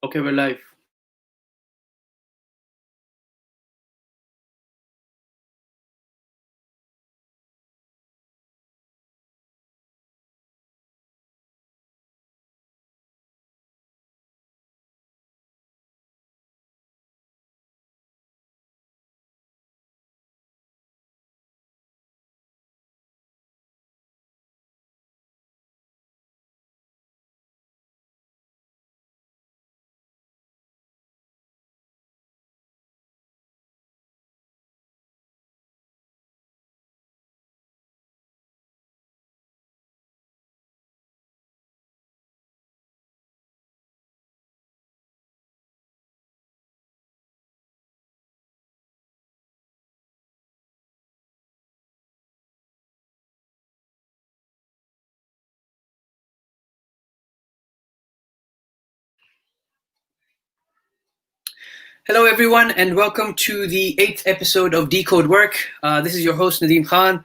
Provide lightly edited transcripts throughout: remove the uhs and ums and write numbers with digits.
Okay, we're live. Hello, everyone, and welcome to the 8th episode of Decode Work. This is your host, Nadeem Khan.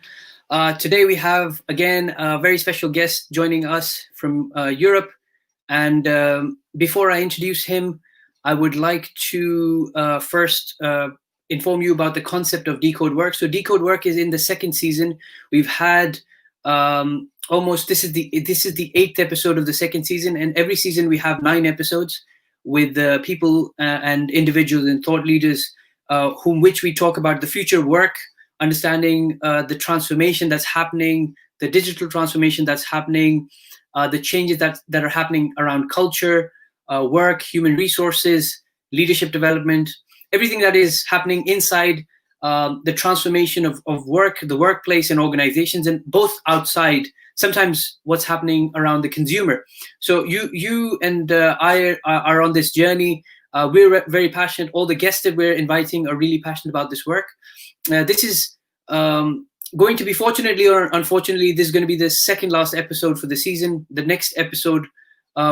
Today we have, again, a very special guest joining us from Europe. And before I introduce him, I would like to first inform you about the concept of Decode Work. So Decode Work is in the second season. We've had this is the 8th episode of the second season, and every season we have 9 episodes with people and individuals and thought leaders which we talk about the future work, understanding the transformation that's happening, the digital transformation that's happening, the changes that are happening around culture, work, human resources, leadership development, everything that is happening inside the transformation of work, the workplace and organizations, and both outside, sometimes what's happening around the consumer. So you and I are on this journey. We're very passionate. All the guests that we're inviting are really passionate about this work. This is going to be, fortunately or unfortunately, this is going to be the second last episode for the season. The next episode,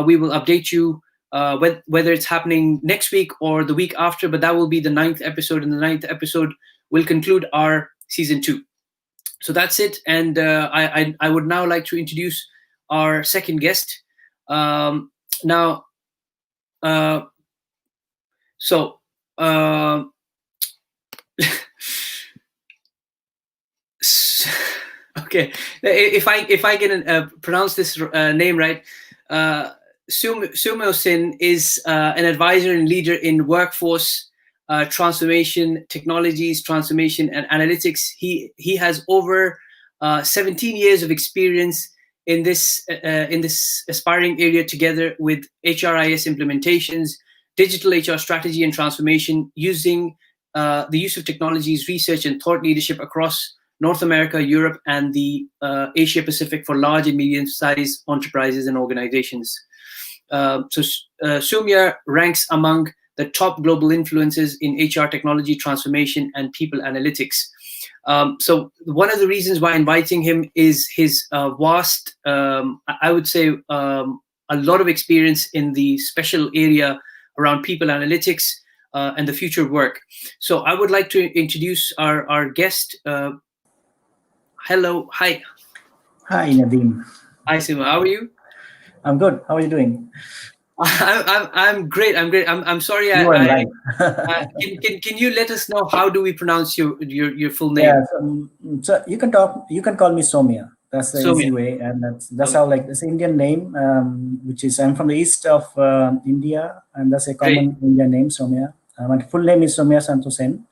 we will update you whether it's happening next week or the week after, but that will be the 9th episode, and the 9th episode will conclude our season 2. So that's it, and I would now like to introduce our second guest. Now, okay, if I can pronounce this name right, Soumyasanto is an advisor and leader in workforce transformation, technologies, transformation, and analytics. He has over 17 years of experience in this aspiring area, together with HRIS implementations, digital HR strategy and transformation, using the use of technologies, research, and thought leadership across North America, Europe, and the Asia Pacific for large and medium-sized enterprises and organizations. Soumya ranks among the top global influences in HR technology transformation and people analytics. So one of the reasons why inviting him is his vast, I would say, a lot of experience in the special area around people analytics and the future of work. So I would like to introduce our guest. Hello, hi. Hi, Nadeem. Hi, Soumya. How are you? I'm good. How are you doing? I'm great. I'm sorry. Can you let us know how do we pronounce your full name? Yeah, so you can call me Soumya. That's the easy way, and that's how, like, it's an Indian name, which is, I'm from the east of India, and that's a common Indian name, Soumya. My full name is Soumyasanto Sen,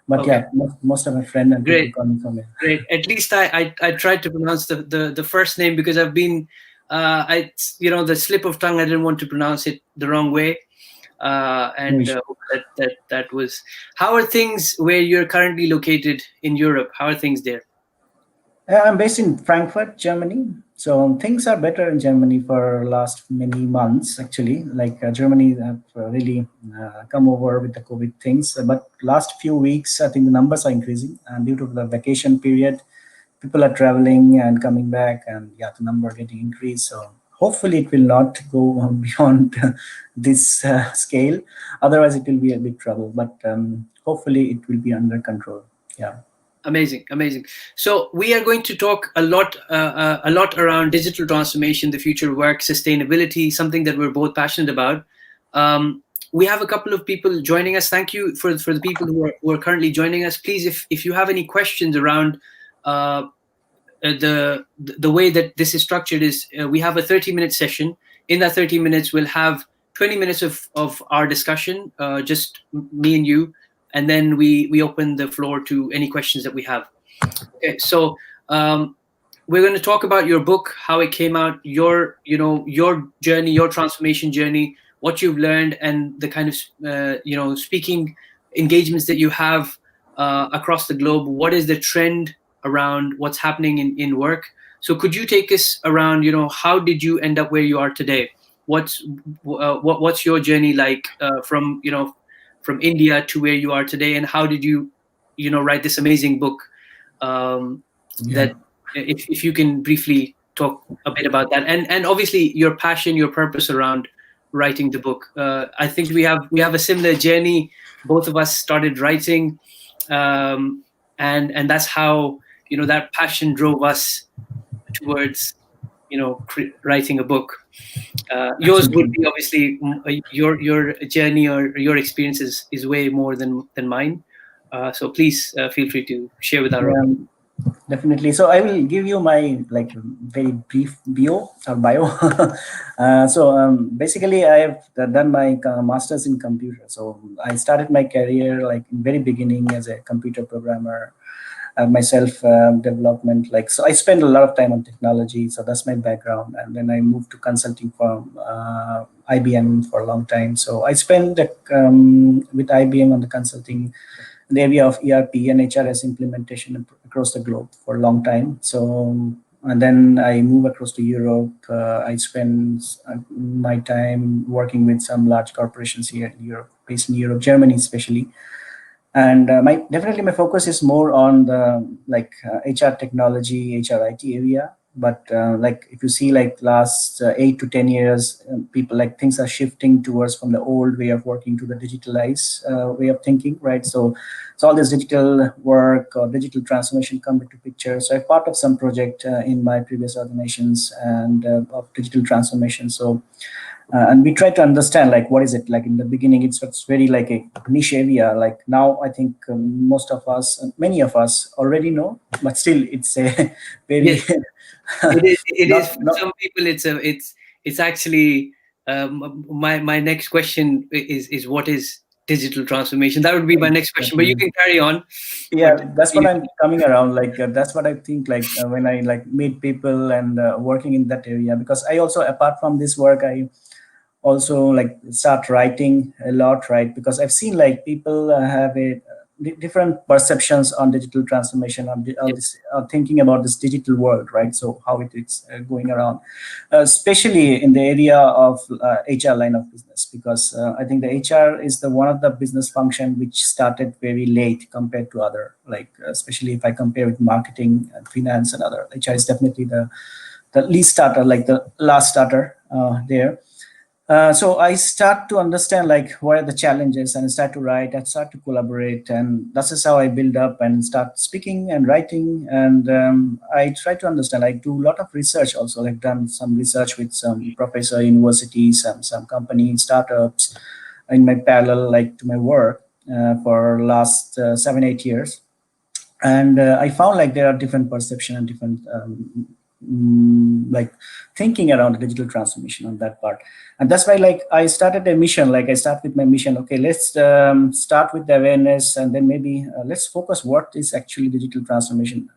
but yeah, most of my friends and people call me Soumya. Great. At least I tried to pronounce the first name, because I've been the slip of tongue. I didn't want to pronounce it the wrong way, that was. How are things where you're currently located in Europe? How are things there? I'm based in Frankfurt, Germany. So things are better in Germany for last many months, actually. Like Germany have really come over with the COVID things. But last few weeks, I think the numbers are increasing. And due to the vacation period, people are traveling and coming back, and yeah, the number getting increased. So hopefully it will not go beyond this scale. Otherwise, it will be a big trouble. But hopefully it will be under control. Yeah. Amazing. So we are going to talk a lot around digital transformation, the future of work, sustainability, something that we're both passionate about. we have a couple of people joining us. Thank you for the people who are currently joining us. Please, if you have any questions around the way that this is structured, is we have a 30-minute session. In that 30 minutes, we'll have 20 minutes of our discussion, just me and you, and then we open the floor to any questions that we have. Okay, so we're going to talk about your book, how it came out, your journey, your transformation journey, what you've learned, and the kind of speaking engagements that you have across the globe. What is the trend around what's happening in work? So could you take us around, how did you end up where you are today? What's your journey like from India to where you are today, and how did you write this amazing book? That if you can briefly talk a bit about that, and obviously your passion, your purpose around writing the book. I think we have a similar journey. Both of us started writing, and that's how that passion drove us towards writing a book. Yours would be obviously your journey or your experiences is way more than mine. So please feel free to share with our audience. Definitely. So I will give you my very brief bio. Basically, I have done my master's in computer. So I started my career in very beginning as a computer programmer. Myself development. So I spend a lot of time on technology. So that's my background. And then I moved to consulting firm IBM for a long time. So I spent with IBM on the consulting in the area of ERP and HRS implementation across the globe for a long time. So, and then I moved across to Europe. I spend my time working with some large corporations here in Europe, based in Europe, Germany especially. And definitely my focus is more on the HR technology, HR IT area. But if you see last 8 to 10 years, people things are shifting towards from the old way of working to the digitalized way of thinking, right? So all this digital work or digital transformation come into picture. So I'm part of some project in my previous organizations and of digital transformation. So and we try to understand what is it in the beginning. It's very a niche area. Now I think many of us already know, but still it's a very Yes. It is for some people. It's actually my next question is what is digital transformation? That would be my next question, but you can carry on. Yeah, that's what I'm coming around. That's what I think. When I meet people and working in that area, because I also, apart from this work, I also start writing a lot, right? Because I've seen people have a different perceptions on digital transformation, on this, thinking about this digital world, right? So how it is going around, especially in the area of HR line of business, because I think the HR is the one of the business function which started very late compared to other, especially if I compare with marketing and finance and other. HR is definitely the least starter, the last starter there. So I start to understand what are the challenges, and start to write and start to collaborate, and that's just how I build up and start speaking and writing. And I try to understand. I do a lot of research also. I've done some research with some professor, universities, some companies, startups, in my parallel to my work for last 7-8 years. And I found there are different perception and different thinking around the digital transformation on that part. And that's why I started a mission. I start with my mission. Okay, let's start with the awareness, and then maybe let's focus what is actually digital transformation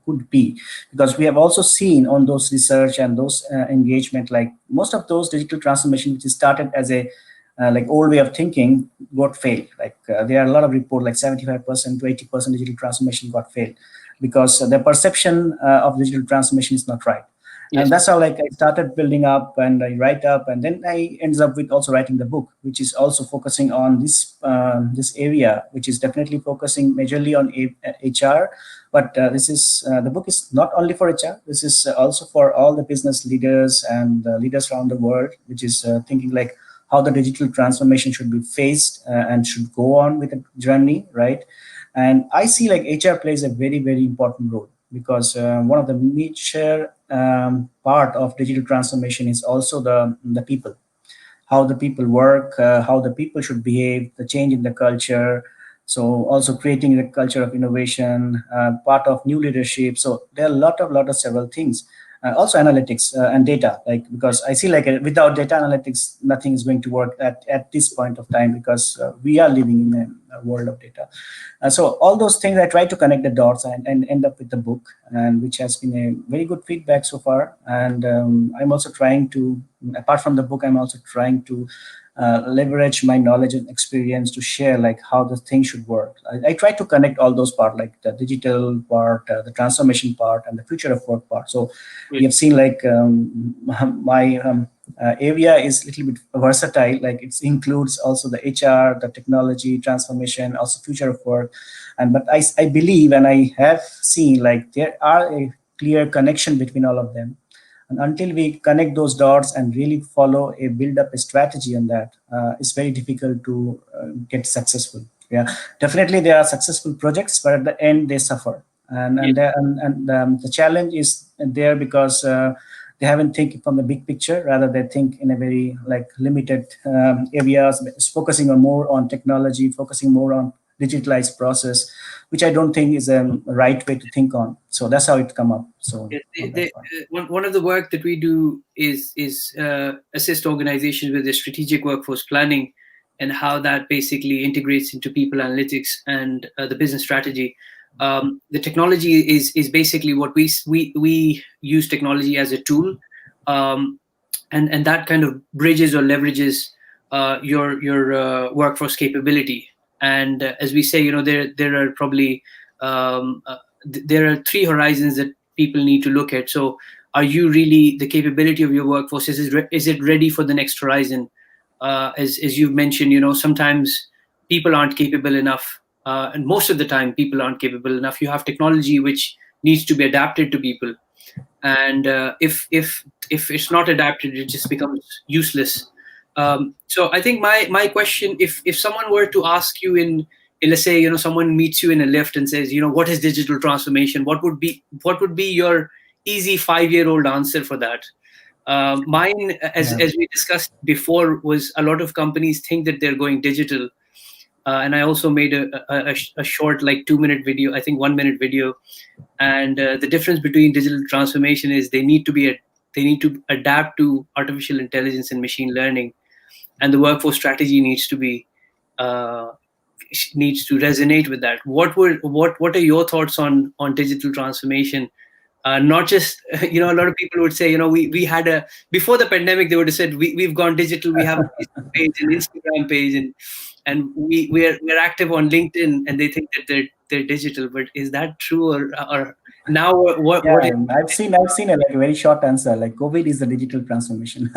could be. Because we have also seen on those research and those engagement, most of those digital transformation which is started as a old way of thinking got failed. There are a lot of reports 75% to 80% digital transformation got failed, because the perception of digital transformation is not right. Yes. And that's how I started building up, and I write up, and then I ends up with also writing the book, which is also focusing on this area, which is definitely focusing majorly on HR. But this is the book is not only for HR. This is also for all the business leaders and leaders around the world, which is thinking how the digital transformation should be faced and should go on with a journey, right? And I see HR plays a very, very important role, because one of the major part of digital transformation is also the people. how the people work, how the people should behave, the change in the culture. So also creating the culture of innovation, part of new leadership. So there are a lot of several things. Also analytics and data, like, because I see like without data analytics, nothing is going to work at this point of time, because we are living in a world of data. So all those things, I try to connect the dots and end up with the book, and which has been a very good feedback so far. And I'm also trying to, apart from the book, I'm also trying to leverage my knowledge and experience to share like how the thing should work. I try to connect all those parts, like the digital part, the transformation part, and the future of work part. So we have seen like my area is a little bit versatile. Like it includes also the HR, the technology, transformation, also future of work. And but I believe, and I have seen like there are a clear connection between all of them. And until we connect those dots and really follow a build up a strategy on that, it's very difficult to get successful. Yeah, definitely there are successful projects, but at the end they suffer. The challenge is there because they haven't think from the big picture. Rather, they think in a very like limited areas, focusing on more on technology, focusing more on digitalized process, which I don't think is a right way to think on. So that's how it come up. So Yes, on that one. one of the work that we do is assist organizations with their strategic workforce planning and how that basically integrates into people analytics and the business strategy. The technology is basically what we use technology as a tool, um, and that kind of bridges or leverages your workforce capability. And as we say, there are probably there are three horizons that people need to look at. So are you really the capability of your workforce, is it ready for the next horizon? As you've mentioned, sometimes people aren't capable enough, and most of the time people aren't capable enough. You have technology which needs to be adapted to people, and if it's not adapted, it just becomes useless. So I think my question, if someone were to ask you let's say, someone meets you in a lift and says, what is digital transformation, what would be your easy 5-year-old answer for that? Mine, Yeah. as we discussed before, was a lot of companies think that they're going digital. And I also made a short, like 2-minute video, I think 1-minute video. And the difference between digital transformation is they need to adapt to artificial intelligence and machine learning, and the workforce strategy uh, needs to resonate with that. What are your thoughts on digital transformation? Not just a lot of people would say, we had a before the pandemic, they would have said we've gone digital, we have a Facebook page and Instagram page, and we're active on LinkedIn, and they think that they're digital. But is that true, or now Yeah, what is I've seen a like a very short answer. Like COVID is the digital transformation.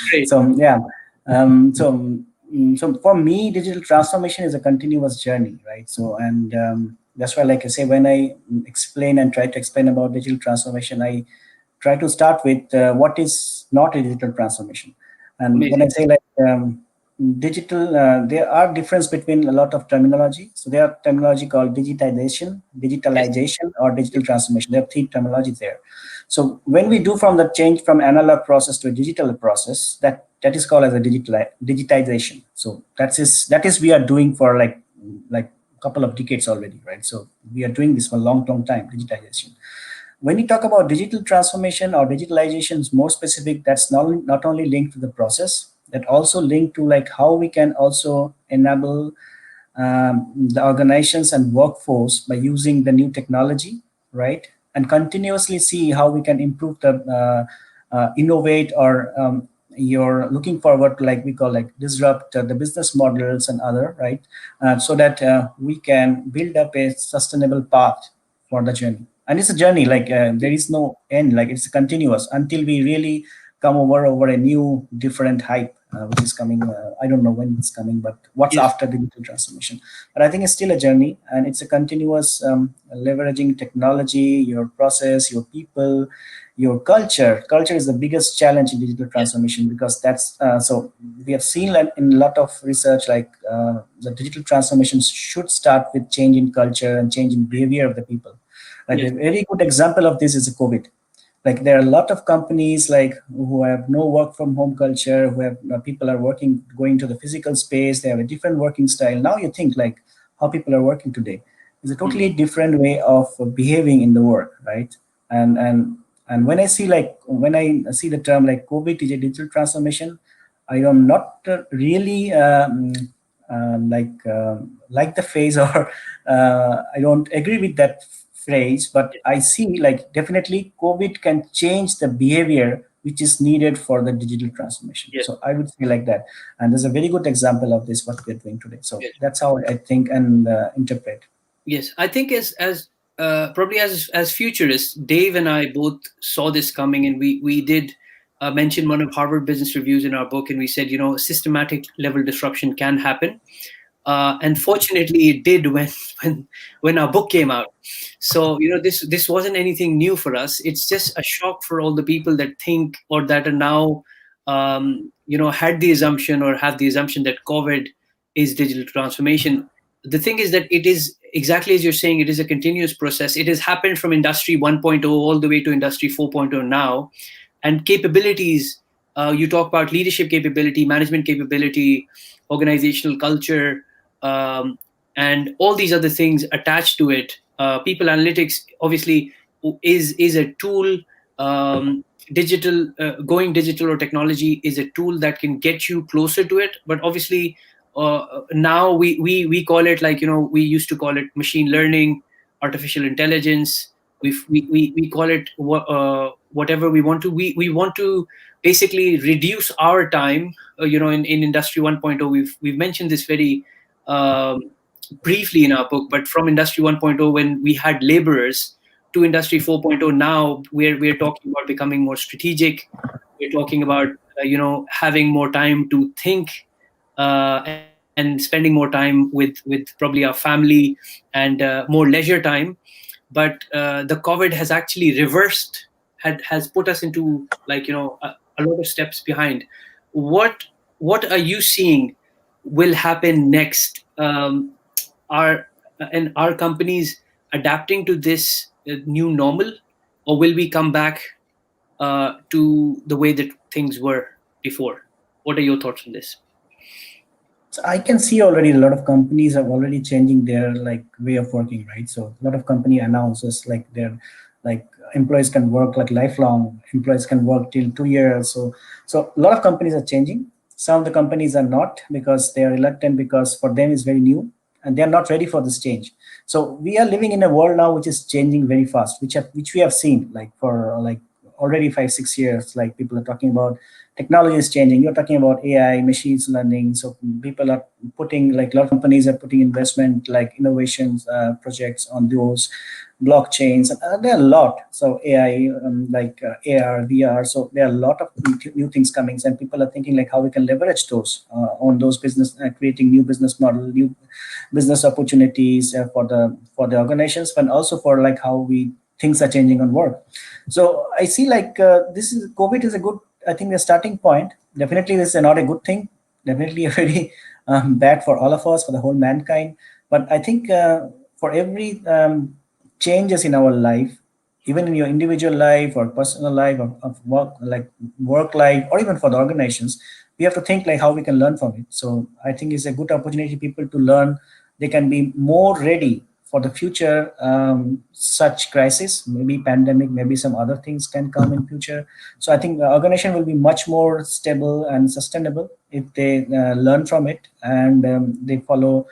great? So yeah, so for me, digital transformation is a continuous journey, right? So that's why, like I say, when I explain and try to explain about digital transformation, I try to start with what is not a digital transformation. And when I Amazing. say like digital, there are difference between a lot of terminology. So there are terminology called digitization, Yes. digitalization, or digital transformation. There are three terminologies there. So when we do from the change from analog process to a digital process, that is called as a digitization. So that is we are doing for like a couple of decades already, right? So we are doing this for a long time, digitization. When you talk about digital transformation or digitalization is more specific, that's not only linked to the process, that also linked to like how we can also enable the organizations and workforce by using the new technology, right? And continuously see how we can improve the innovate, or you're looking forward to, like we call, like disrupt the business models and other, right? So that we can build up a sustainable path for the journey. And it's a journey, like there is no end, like it's continuous until we really come over a new different hype, which is coming. I don't know when it's coming, but what's Yes. after digital transformation. But I think it's still a journey, and it's a continuous leveraging technology, your process, your people, your culture. Culture is the biggest challenge in digital Yes. transformation, because that's so we have seen like in a lot of research, like the digital transformation should start with change in culture and change in behavior of the people. Like Yes. a very good example of this is COVID. Like there are a lot of companies like who have no work from home culture, who have people are working, going to the physical space. They have a different working style. Now you think like how people are working today is a totally different way of behaving in the work, right? And when I see the term like COVID is a digital transformation, I am not really like the phrase, or I don't agree with that phrase, but I see like definitely COVID can change the behavior which is needed for the digital transformation. Yes. So I would say like that, and there's a very good example of this what we're doing today. So Yes. that's how I think and interpret. Yes, I think as probably as futurists, Dave and I both saw this coming, and we did mention one of Harvard Business Reviews in our book, and we said, systematic level disruption can happen. And fortunately, it did when when our book came out. So this wasn't anything new for us. It's just a shock for all the people that think or that are now had the assumption or have the assumption that COVID is digital transformation. The thing is that it is exactly as you're saying. It is a continuous process. It has happened from Industry 1.0 all the way to Industry 4.0 now, and capabilities. You talk about leadership capability, management capability, organizational culture, and all these other things attached to it. People analytics obviously is a tool. Going digital or technology is a tool that can get you closer to it. But obviously, now we call it, like, we used to call it machine learning, artificial intelligence. We call it whatever we want to. We want to basically reduce our time. In Industry 1.0, we've mentioned this very um, briefly in our book, but from Industry 1.0, when we had laborers, to Industry 4.0 now, we're talking about becoming more strategic. We're talking about having more time to think, and spending more time with probably our family, and more leisure time. But the COVID has actually reversed, has put us into, like, a lot of steps behind. What are you seeing will happen next? Are companies adapting to this new normal, or will we come back to the way that things were before? What are your thoughts on this? So I can see already a lot of companies are already changing their like way of working, right? So a lot of company announces like their like employees can work like lifelong, employees can work till 2 years. So a lot of companies are changing. Some of the companies are not because they are reluctant, because for them it's very new and they are not ready for this change. So we are living in a world now which is changing very fast, which we have seen like for like already 5 6 years. Like people are talking about technology is changing. You're talking about AI, machines learning. So people are putting like a lot of companies are putting investment like innovations projects on those blockchains. And there are a lot. So AI, AR, VR. So there are a lot of new things coming, and people are thinking like how we can leverage those on those business, creating new business model, new business opportunities for the organizations, but also for like how we things are changing on work. So I see like this is COVID is a good, I think, the starting point. Definitely, this is not a good thing. Definitely, a very bad for all of us, for the whole mankind. But I think for every changes in our life, even in your individual life or personal life or of work, like work life, or even for the organizations, we have to think like how we can learn from it. So I think it's a good opportunity people to learn. They can be more ready for the future such crisis, maybe pandemic, maybe some other things can come in future. So I think the organization will be much more stable and sustainable if they learn from it, and they follow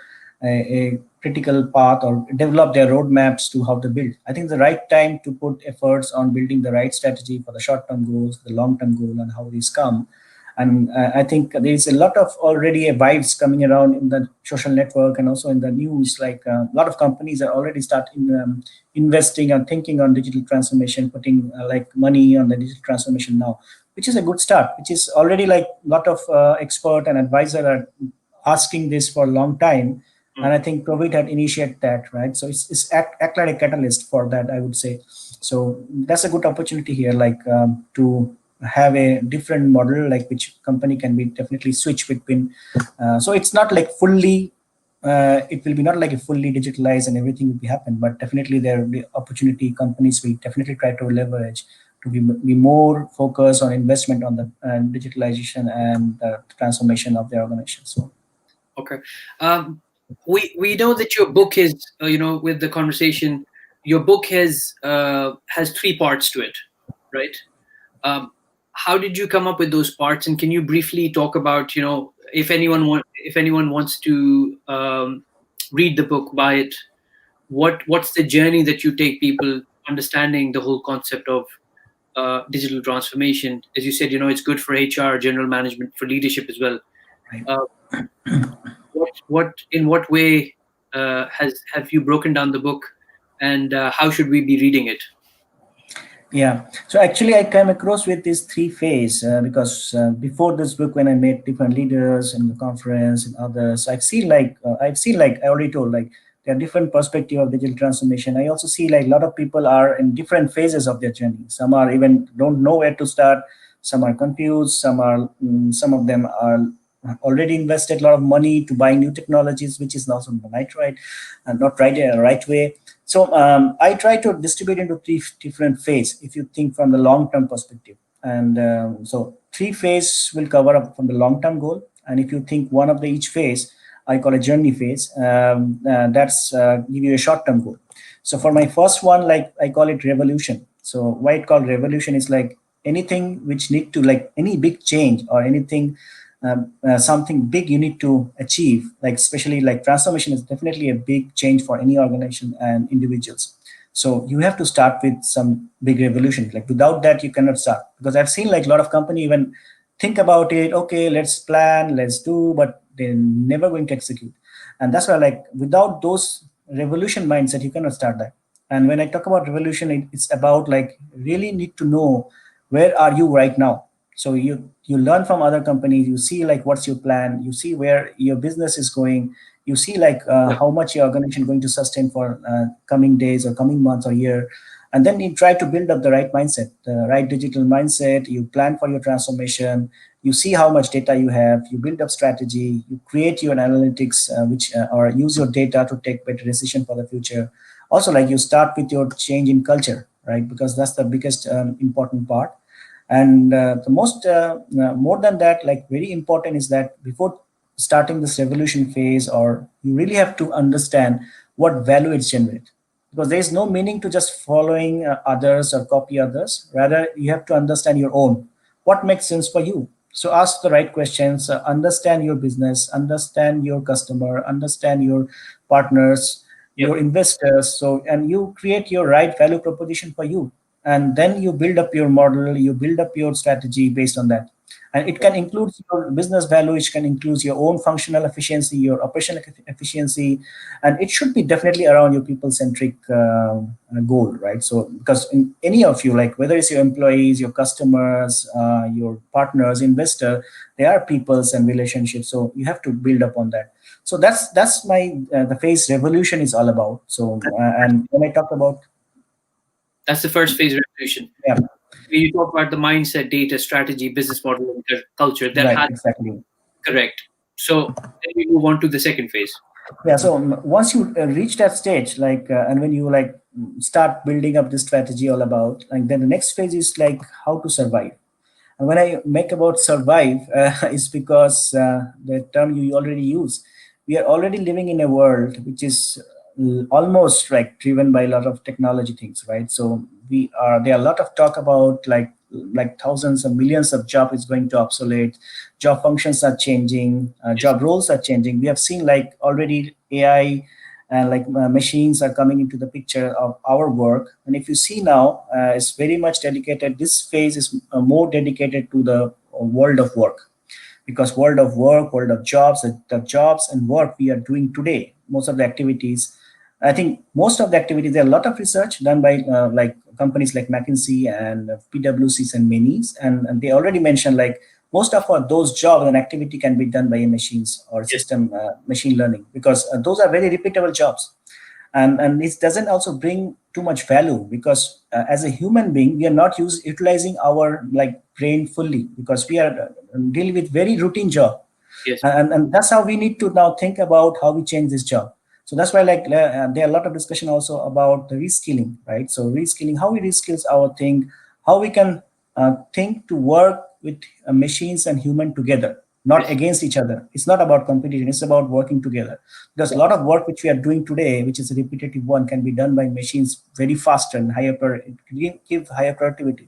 a critical path or develop their roadmaps to how to build. I think the right time to put efforts on building the right strategy for the short-term goals, the long-term goal, and how these come. And I think there is a lot of already vibes coming around in the social network and also in the news. Like a lot of companies are already starting investing and thinking on digital transformation, putting like money on the digital transformation now, which is a good start. Which is already like a lot of expert and advisor are asking this for a long time, and I think COVID had initiated that, right? So it's act like a catalyst for that, I would say. So that's a good opportunity here, like to have a different model, like which company can be definitely switch between. So it's not like fully, it will be not like a fully digitalized and everything will be happen, but definitely there will be opportunity companies will definitely try to leverage to be more focused on investment on the digitalization and the transformation of their organization. So Okay. Um, we know that your book is, with the conversation, your book has three parts to it, right? Um, how did you come up with those parts, and can you briefly talk about, if anyone wants to read the book, buy it, what's the journey that you take people understanding the whole concept of digital transformation? As you said, it's good for HR, general management, for leadership as well. right. Uh, in what way have you broken down the book, and how should we be reading it? Yeah. So actually, I came across with these three phase because before this book, when I met different leaders in the conference and others, I've seen like I already told, like there are different perspective of digital transformation. I also see like a lot of people are in different phases of their journey. Some are even don't know where to start. Some are confused. Some of them are already invested a lot of money to buy new technologies, which is also not right way. So I try to distribute into three different phases if you think from the long-term perspective. And so three phase will cover up from the long-term goal. And if you think one of the each phase, I call a journey phase. That's give you a short-term goal. So for my first one, like I call it revolution. So why it called revolution is like anything which need to like any big change or anything something big you need to achieve, like especially like transformation is definitely a big change for any organization and individuals. So you have to start with some big revolution. Like without that, you cannot start, because I've seen like a lot of company even think about it. Okay, let's plan, let's do, but they're never going to execute. And that's why like without those revolution mindset, you cannot start that. And when I talk about revolution, it's about like really need to know where are you right now. So you learn from other companies, you see like what's your plan, you see where your business is going, you see like Yeah. how much your organization is going to sustain for coming days or coming months or year. And then you try to build up the right mindset, the right digital mindset. You plan for your transformation, you see how much data you have, you build up strategy, you create your analytics which or use your data to take better decision for the future. Also, like you start with your change in culture, right? Because that's the biggest important part. And the most more than that, like very important is that before starting this revolution phase, or you really have to understand what value it generates, because there is no meaning to just following others or copy others. Rather, you have to understand your own, what makes sense for you. So ask the right questions, understand your business, understand your customer, understand your partners, Yep. your investors. So, and you create your right value proposition for you, and then you build up your model, you build up your strategy based on that. And it can include your business value, it can include your own functional efficiency, your operational efficiency, and it should be definitely around your people centric goal, right? So because in any of you, like whether it's your employees, your customers, your partners, investor, they are peoples and relationships, so you have to build up on that. So that's my the phase revolution is all about. So and when I talk about, That's the first phase, revolution. yeah, You talk about the mindset, data, strategy, business model, and culture. That right, has exactly. correct. So then we move on to the second phase. Yeah, so once you reach that stage, like and when you like start building up this strategy all about, like then the next phase is like how to survive. And when I make about survive, is because the term you already use. We are already living in a world which is almost like driven by a lot of technology things, right? So we are there are a lot of talk about like thousands and millions of job is going to obsolete, job functions are changing, Yes. job roles are changing. We have seen like already AI and like machines are coming into the picture of our work. And if you see now, it's very much dedicated, this phase is more dedicated to the world of work, because world of work, world of jobs, the jobs and work we are doing today, most of the activities, I think most of the activities, there are a lot of research done by like companies like McKinsey and PwCs and many's, and they already mentioned like most of those jobs and activity can be done by machines or Yes. system machine learning, because those are very repeatable jobs. And it doesn't also bring too much value, because as a human being we are not utilizing our like brain fully, because we are dealing with very routine job. Yes. And that's how we need to now think about how we change this job. So that's why like there are a lot of discussion also about the reskilling, right? So reskilling, how we reskill our thing, how we can think to work with machines and human together, not Yes. against each other. It's not about competition, it's about working together. Because a lot of work which we are doing today, which is a repetitive one, can be done by machines very fast and it can give higher productivity.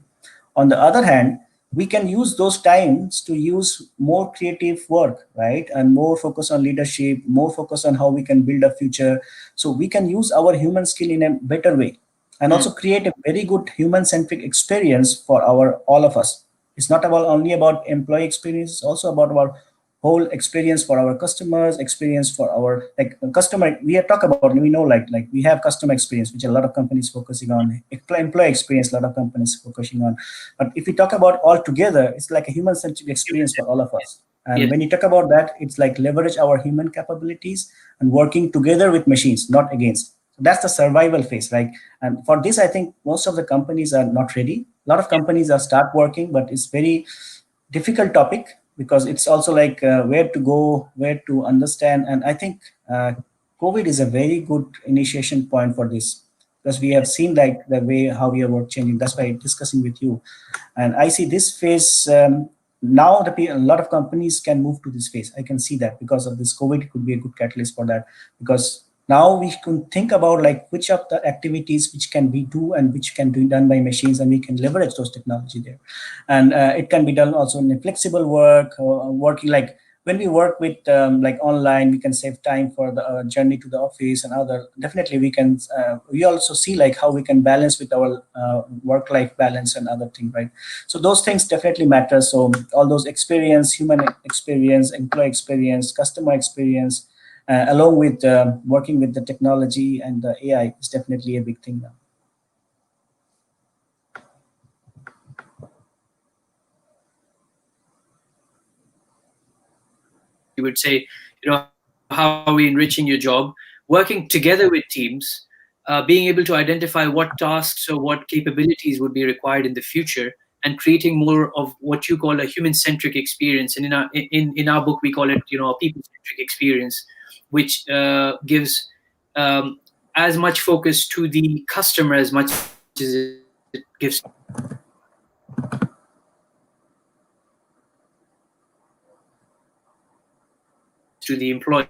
On the other hand, we can use those times to use more creative work, right? And more focus on leadership, more focus on how we can build a future. So we can use our human skill in a better way and Mm. also create a very good human centric experience for our all of us. It's not about only about employee experience, it's also about our whole experience for our customers, experience for our like customer. We have talked about, we know, like we have customer experience, which a lot of companies focusing on. Employee experience, a lot of companies focusing on. But if we talk about all together, it's like a human centric Human experience for all of centric. us. And Yes. when you talk about that, it's like leverage our human capabilities and working together with machines, not against. So that's the survival phase, right? And for this, I think most of the companies are not ready. A lot of companies are start working, but it's very difficult topic because it's also like where to go, where to understand. And I think COVID is a very good initiation point for this because we have seen like the way how we are work changing. That's why I'm discussing with you. And I see this phase now. A lot of companies can move to this phase. I can see that because of this COVID, it could be a good catalyst for that because now we can think about like which of the activities which can we do and which can be done by machines, and we can leverage those technology there. And it can be done also in a flexible work, working like when we work with like online, we can save time for the journey to the office and other. Definitely we can we also see like how we can balance with our work life balance and other thing, right? So those things definitely matter. So all those experience, human experience, employee experience, customer experience, along with working with the technology and the AI is definitely a big thing now. You would say, how are we enriching your job? Working together with teams, being able to identify what tasks or what capabilities would be required in the future, and creating more of what you call a human-centric experience. And in our book, we call it, a people-centric experience, which gives as much focus to the customer as much as it gives to the employee.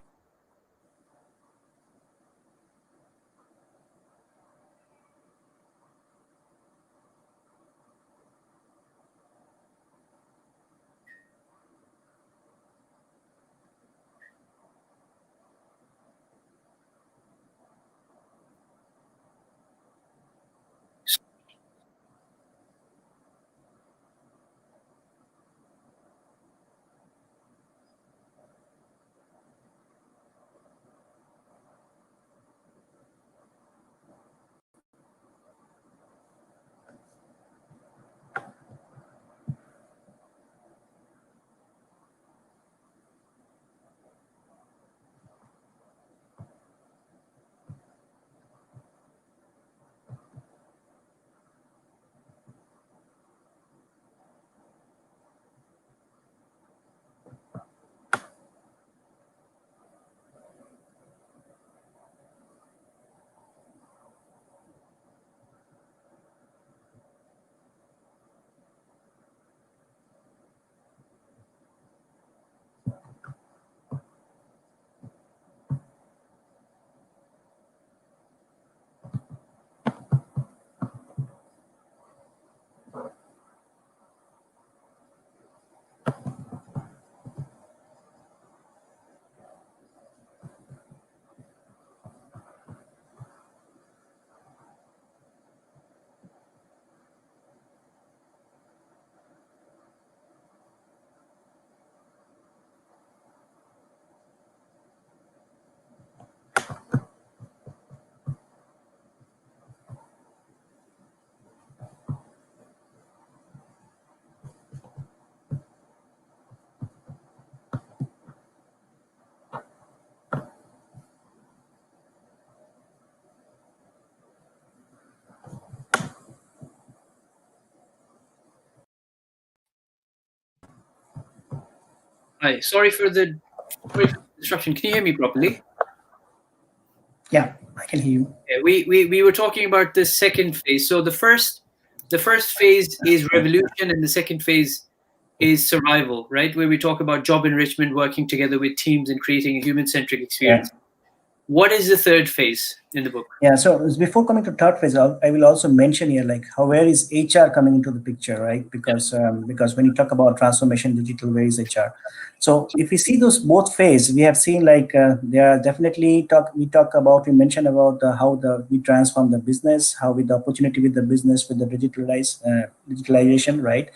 Hi, sorry for the disruption. Can you hear me properly? Yeah, I can hear you. Yeah, we were talking about the second phase. So the first the first phase is revolution, and the second phase is survival, right? Where we talk about job enrichment, working together with teams, and creating a human-centric Yeah. experience. What is the third phase in the book? Yeah, so before coming to third phase, I will also mention here like how where is HR coming into the picture, right? Because when you talk about transformation, digital, where is HR? So if we see those both phase, we have seen like they are definitely we mentioned about how we transform the business, how with the opportunity with the business with the digitalization, right?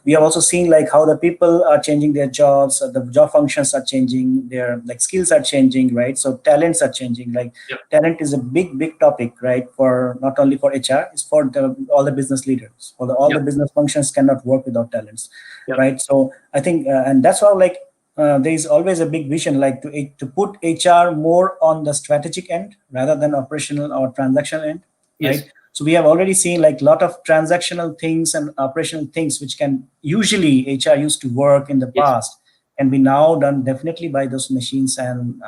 We have also seen like how the people are changing their jobs, the job functions are changing, their like skills are changing, right? So talents are changing. Like Yep. talent is a big topic, right? For not only for HR, it's for all the business leaders. All the Yep. business functions cannot work without talents, Yep. right? So I think, and that's how like there is always a big vision like to put HR more on the strategic end rather than operational or transactional end, Yes. right? So we have already seen like a lot of transactional things and operational things which can usually HR used to work in the Yes. past can be now done definitely by those machines and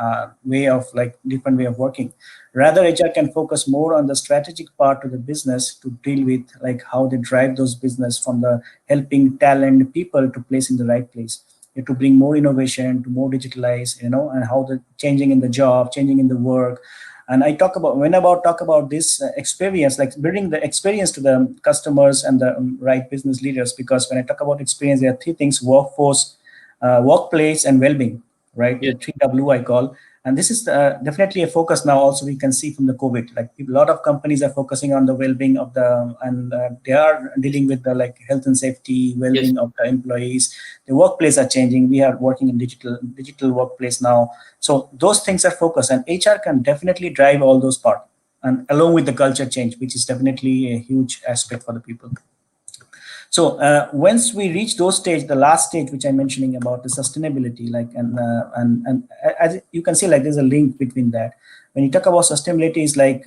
way of like different way of working. Rather, HR can focus more on the strategic part of the business to deal with like how they drive those business from the helping talent people to place in the right place, to bring more innovation, to more digitalize, and how the changing in the job, changing in the work. And I talk about this experience, like building the experience to the customers and the right business leaders. Because when I talk about experience, there are three things: workforce, workplace, and well-being, right? Yes. The three W I call. And this is definitely a focus now. Also, we can see from the COVID, like a lot of companies are focusing on the well-being of the, and they are dealing with the like health and safety, Yes. well-being of the employees. The workplace are changing. We are working in digital workplace now. So those things are focused, and HR can definitely drive all those parts, and along with the culture change, which is definitely a huge aspect for the people. So once we reach those stage, the last stage, which I'm mentioning about the sustainability, like and as you can see, like there's a link between that. When you talk about sustainability, is like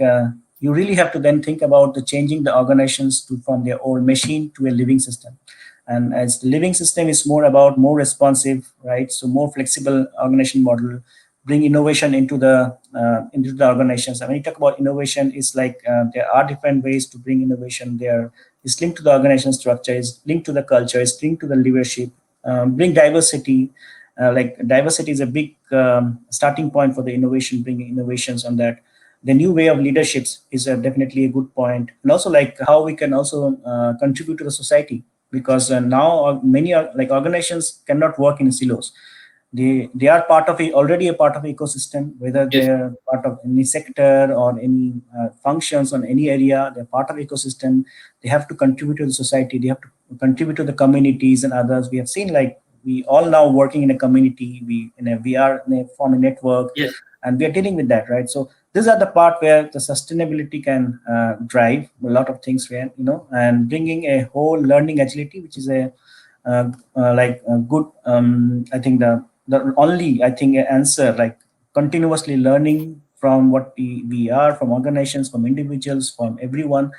you really have to then think about the changing the organizations to from their old machine to a living system. And as the living system is more about more responsive, right? So more flexible organization model, bring innovation into the organizations. And when you talk about innovation, it's like there are different ways to bring innovation there. It's linked to the organization structure, it's linked to the culture, it's linked to the leadership. Bring diversity. Like diversity is a big starting point for the innovation, bringing innovations on that. The new way of leaderships is definitely a good point. And also like how we can also contribute to the society, because now many like organizations cannot work in silos. They are part of already a part of ecosystem, whether Yes. they're part of any sector or any functions on any area. They're part of ecosystem. They have to contribute to the society, they have to contribute to the communities and others. We have seen like we all now working in a community, we are in a form a network, Yes. and we are dealing with that, right? So these are the part where the sustainability can drive a lot of things, where and bringing a whole learning agility, which is a like a good I think the only I think answer, like continuously learning from what we are, from organizations, from individuals, from everyone,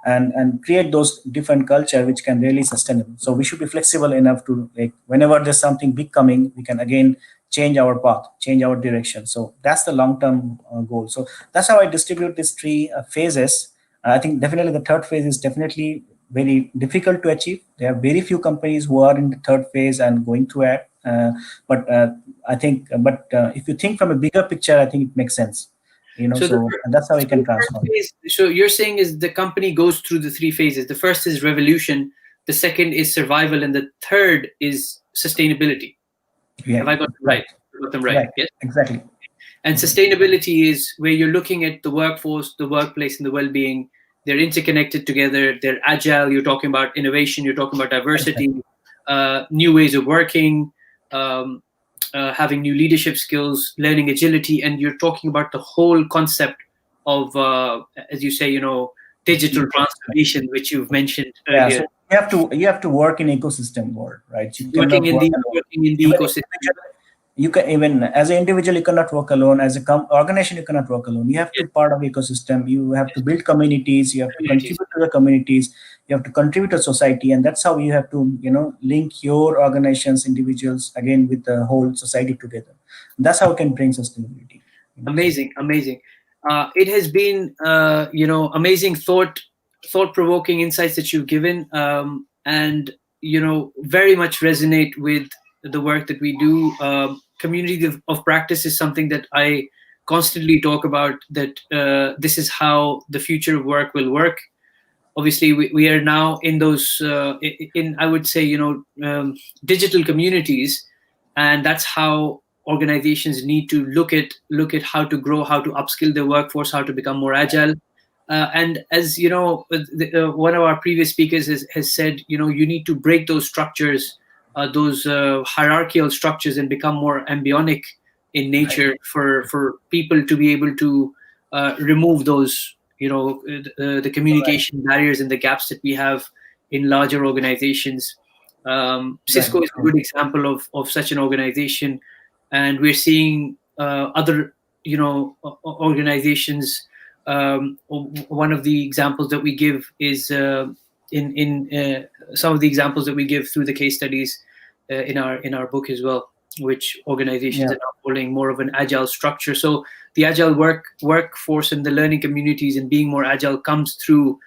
and create those different culture which can really sustainable. So we should be flexible enough to like whenever there's something big coming, we can again change our path, change our direction. So that's the long term goal. So that's how I distribute these three phases. I think definitely the third phase is definitely very difficult to achieve. There are very few companies who are in the third phase and going through it. But I think, if you think from a bigger picture, I think it makes sense. So So and that's how we so can the first transform. phase. So you're saying is the company goes through the three phases. The first is revolution. The second is survival, and the third is sustainability. Yeah, Have I got them right, right? I got them right. right, Yes. exactly. And sustainability is where you're looking at the workforce, the workplace, and the well-being. They're interconnected together. They're agile. You're talking about innovation. You're talking about diversity, Exactly. new ways of working, um, having new leadership skills, learning agility, and you're talking about the whole concept of, as you say, digital transformation, which you've mentioned Yeah, earlier. so you have to work in ecosystem world, right? You Working cannot in work the alone. working in the Even ecosystem. individual, you can even as an individual you cannot work alone. As a organization, you cannot work alone. You have to Yes, be part of ecosystem. You have to build communities. You have to communities. contribute to the communities. You have to contribute to society, and that's how you have to link your organizations, individuals again with the whole society together. That's how we can bring sustainability. Amazing, amazing. It has been, amazing thought thought-provoking insights that you've given, and very much resonate with the work that we do. Community of practice is something that I constantly talk about, that this is how the future of work will work. Obviously we are now in those in, I would say, digital communities, and that's how organizations need to look at how to grow, how to upskill their workforce, how to become more agile. And as you know, one of our previous speakers has said, you need to break those structures, those hierarchical structures, and become more embryonic in nature, for people to be able to remove those, the Right. communication barriers and the gaps that we have in larger organizations. Right. Cisco is a Right. good example of such an organization, and we're seeing other, organizations. One of the examples that we give is in some of the examples that we give through the case studies in our book as well, which organizations Yeah. are now following more of an agile structure. So the agile workforce and the learning communities and being more agile comes through,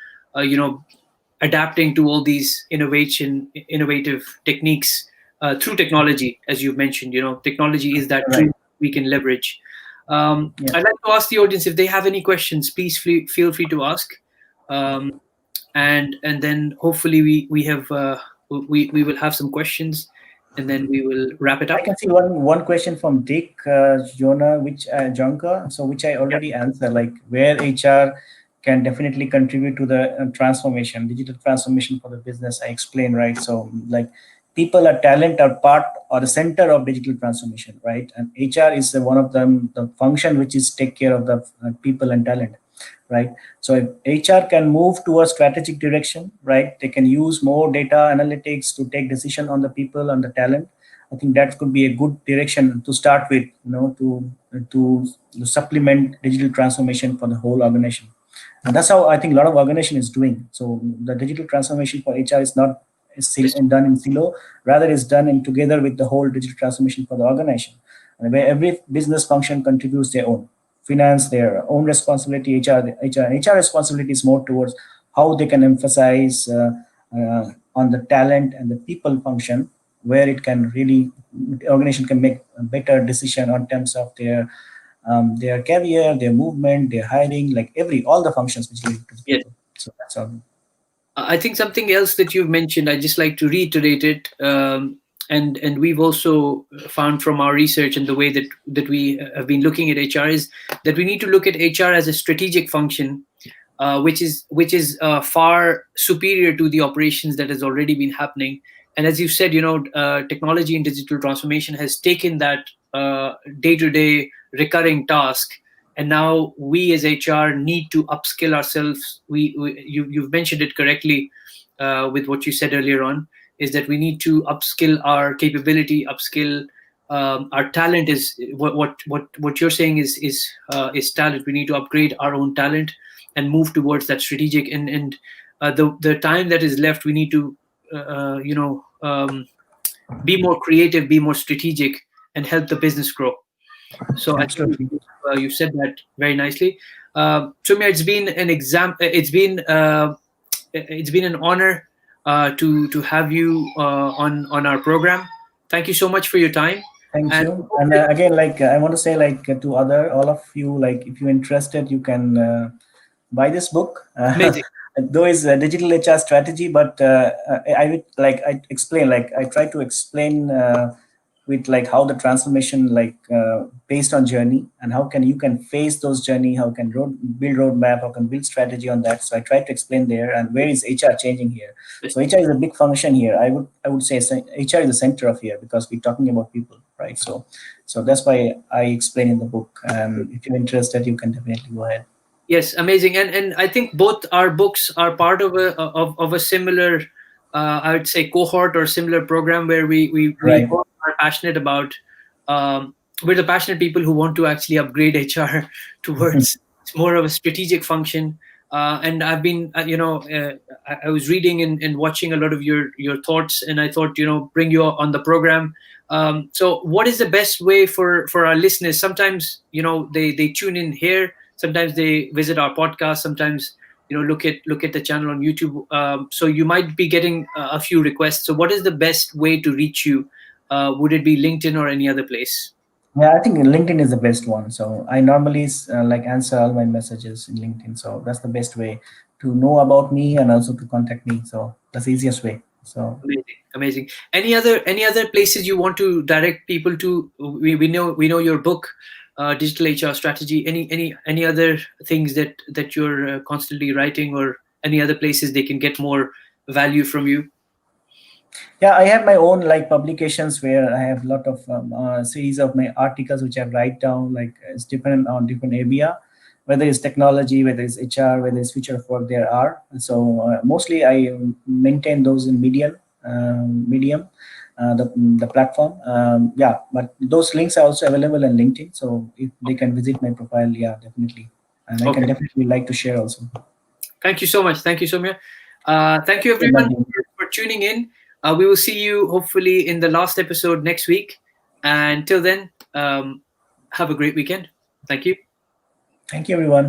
adapting to all these innovative techniques through technology, as you've mentioned. Technology is that Right. tool we can leverage. Yeah. I'd like to ask the audience if they have any questions. Please feel free to ask, um, and then hopefully we will have some questions, and then we will wrap it I up. can see one question from Dick Jonah, which Jonka, so which I Yeah. already answered, like where HR can definitely contribute to the transformation, digital transformation for the business. I explained, right? So like people or talent are part or the center of digital transformation, right? And HR is one of them, the function which is take care of the people and talent, right? So if HR can move to a strategic direction, right? They can use more data analytics to take decision on the people and the talent. I think that could be a good direction to start with, to supplement digital transformation for the whole organization. And that's how I think a lot of organization is doing. So the digital transformation for HR is not done in silo, rather is done in together with the whole digital transformation for the organization, and where every business function contributes their own finance, their own responsibility. HR responsibility is more towards how they can emphasize on the talent and the people function, where it can really organization can make a better decision on terms of their career, their movement, their hiring, like all the functions which relate to the Yes. people. So that's all. I think something else that you've mentioned, I just like to reiterate it, and we've also found from our research and the way that we have been looking at HR, is that we need to look at HR as a strategic function, which is far superior to the operations that has already been happening. And as you said, technology and digital transformation has taken that day-to-day recurring task, and now we as HR need to upskill ourselves. You've mentioned it correctly with what you said earlier on, is that we need to upskill our capability, upskill our talent. Is what you're saying is talent. We need to upgrade our own talent and move towards that strategic, and the time that is left, we need to be more creative, be more strategic, and help the business grow. So I think Absolutely. you said that very nicely. Soumya, it's been an honor to have you on our program. Thank you so much for your time. Thank And you. And again, like I want to say, like to other all of you, like if you're interested, you can buy this book. amazing. Though it's a digital HR strategy, but I would like I explain, like I try to explain with like how the transformation, like based on journey, and how can you can face those journey, how can build roadmap, how can build strategy on that. So I try to explain there, and where is HR changing here. So HR is a big function here. I would say HR is the center of here, because we're talking about people, right? So that's why I explain in the book. And if you're interested, you can definitely go ahead. Yes, amazing. And I think both our books are part of a similar, I would say, cohort or similar program, where we Right. both are passionate about. We're the passionate people who want to actually upgrade HR towards more of a strategic function. And I've been, I was reading and watching a lot of your thoughts, and I thought, bring you on the program. So, what is the best way for our listeners? Sometimes, they tune in here. Sometimes they visit our podcast. Sometimes look at the channel on YouTube. So you might be getting a few requests. So what is the best way to reach you? Would it be LinkedIn or any other place? Yeah, I think LinkedIn is the best one. So I normally like answer all my messages in LinkedIn. So that's the best way to know about me and also to contact me. So that's the easiest way. So Amazing, amazing. Any other places you want to direct people to? We know your book, Digital HR Strategy. Any other things that you're constantly writing, or any other places they can get more value from you? yeah, I have my own like publications where I have a lot of series of my articles which I write down. Like it's dependent on different area, whether it's technology, whether it's HR, whether it's future of work. There are so mostly I maintain those in Medium, the platform. Yeah, but those links are also available in LinkedIn, so if they can visit my profile, yeah, definitely, and I can Okay. definitely like to share also. Thank you so much. Thank you, Soumya. Thank you, Thank you, everyone, Nadeem. for tuning in. We will see you hopefully in the last episode next week. And till then, have a great weekend. Thank you. Thank you, everyone.